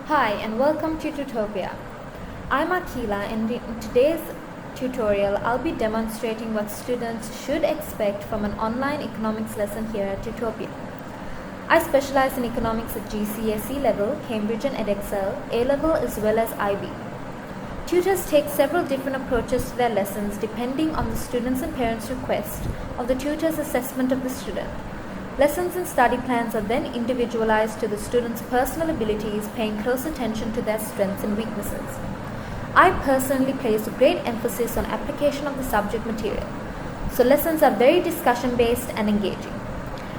Hi and welcome to Tutopia. I'm Akila and in today's tutorial I'll be demonstrating what students should expect from an online economics lesson here at Tutopia. I specialize in economics at GCSE level, Cambridge and EdExcel, A level as well as IB. Tutors take several different approaches to their lessons depending on the students' and parents' request of the tutor's assessment of the student. Lessons and study plans are then individualized to the student's personal abilities, paying close attention to their strengths and weaknesses. I personally place great emphasis on application of the subject material, so lessons are very discussion-based and engaging.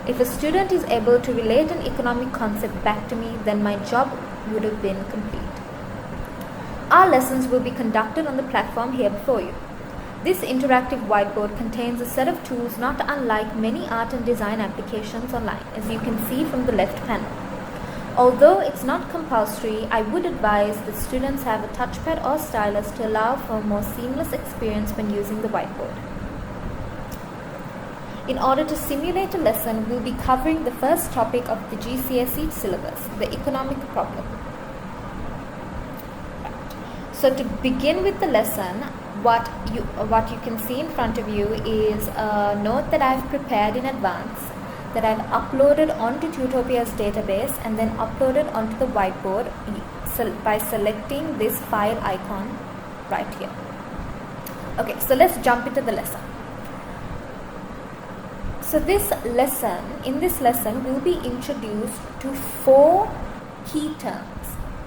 If a student is able to relate an economic concept back to me, then my job would have been complete. Our lessons will be conducted on the platform here before you. This interactive whiteboard contains a set of tools not unlike many art and design applications online, as you can see from the left panel. Although it's not compulsory, I would advise that students have a touchpad or stylus to allow for a more seamless experience when using the whiteboard. In order to simulate a lesson, we'll be covering the first topic of the GCSE syllabus, the economic problem. So to begin with the lesson, what you can see in front of you is a note that I've prepared in advance that I've uploaded onto Tutopia's database and then uploaded onto the whiteboard by selecting this file icon right here. Okay, so let's jump into the lesson. So in this lesson we'll be introduced to 4 key terms.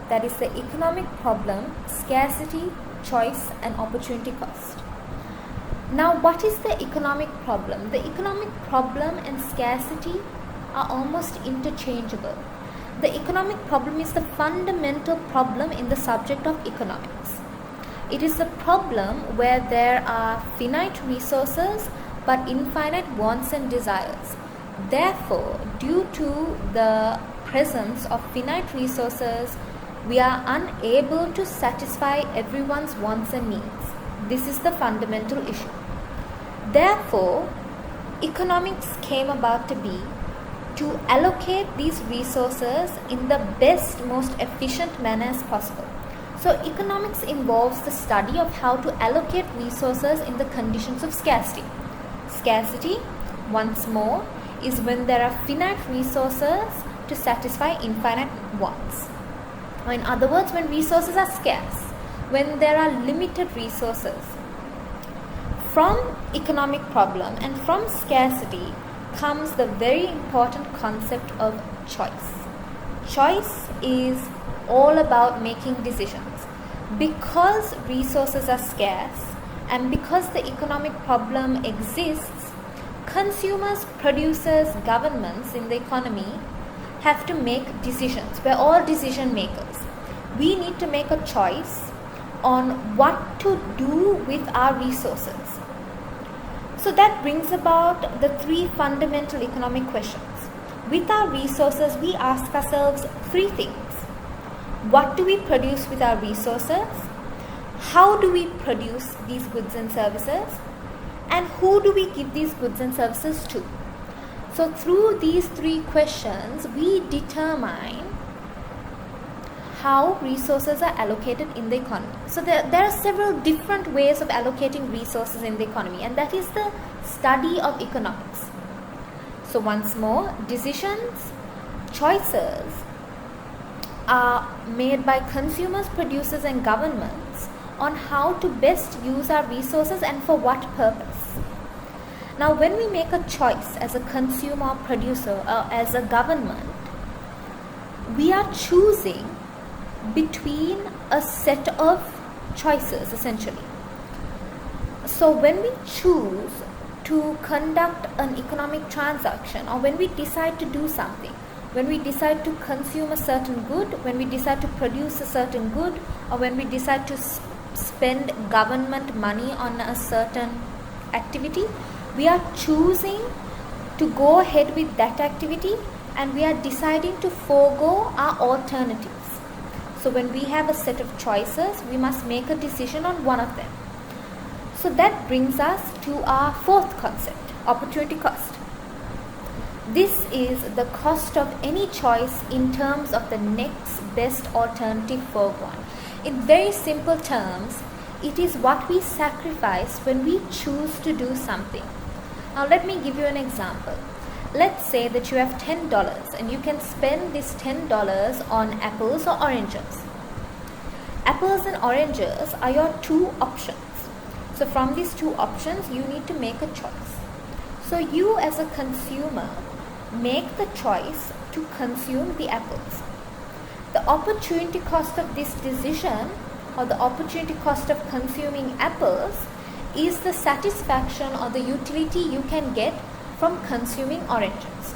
That is the economic problem, scarcity, choice and opportunity cost. Now, what is the economic problem? The economic problem and scarcity are almost interchangeable. The economic problem is the fundamental problem in the subject of economics. It is the problem where there are finite resources but infinite wants and desires. Therefore, due to the presence of finite resources, we are unable to satisfy everyone's wants and needs. This is the fundamental issue. Therefore, economics came about to be to allocate these resources in the best, most efficient manner as possible. So, economics involves the study of how to allocate resources in the conditions of scarcity. Scarcity, once more, is when there are finite resources to satisfy infinite wants. In other words, when resources are scarce, when there are limited resources. From economic problem and from scarcity comes the very important concept of choice. Choice is all about making decisions. Because resources are scarce and because the economic problem exists, consumers, producers, governments in the economy have to make decisions. We're all decision makers. We need to make a choice on what to do with our resources. So that brings about the 3 fundamental economic questions. With our resources, we ask ourselves 3 things. What do we produce with our resources? How do we produce these goods and services? And who do we give these goods and services to? So through these 3 questions, we determine how resources are allocated in the economy. So there are several different ways of allocating resources in the economy, and that is the study of economics. So once more, decisions, choices are made by consumers, producers and governments on how to best use our resources and for what purpose. Now, when we make a choice as a consumer, producer or as a government, we are choosing between a set of choices essentially. So when we choose to conduct an economic transaction, or when we decide to do something, when we decide to consume a certain good, when we decide to produce a certain good, or when we decide to spend government money on a certain activity, we are choosing to go ahead with that activity and we are deciding to forego our alternatives. So when we have a set of choices, we must make a decision on one of them. So that brings us to our 4th concept, opportunity cost. This is the cost of any choice in terms of the next best alternative foregone. In very simple terms, it is what we sacrifice when we choose to do something. Now let me give you an example. Let's say that you have $10 and you can spend this $10 on apples or oranges. Apples and oranges are your two options. So from these two options, you need to make a choice. So you as a consumer make the choice to consume the apples. The opportunity cost of this decision, or the opportunity cost of consuming apples, is the satisfaction or the utility you can get from consuming oranges.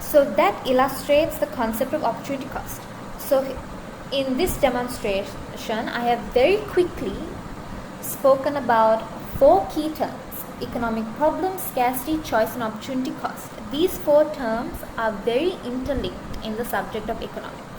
So that illustrates the concept of opportunity cost. So in this demonstration, I have very quickly spoken about 4 key terms: economic problem, scarcity, choice, and opportunity cost. These 4 terms are very interlinked in the subject of economics.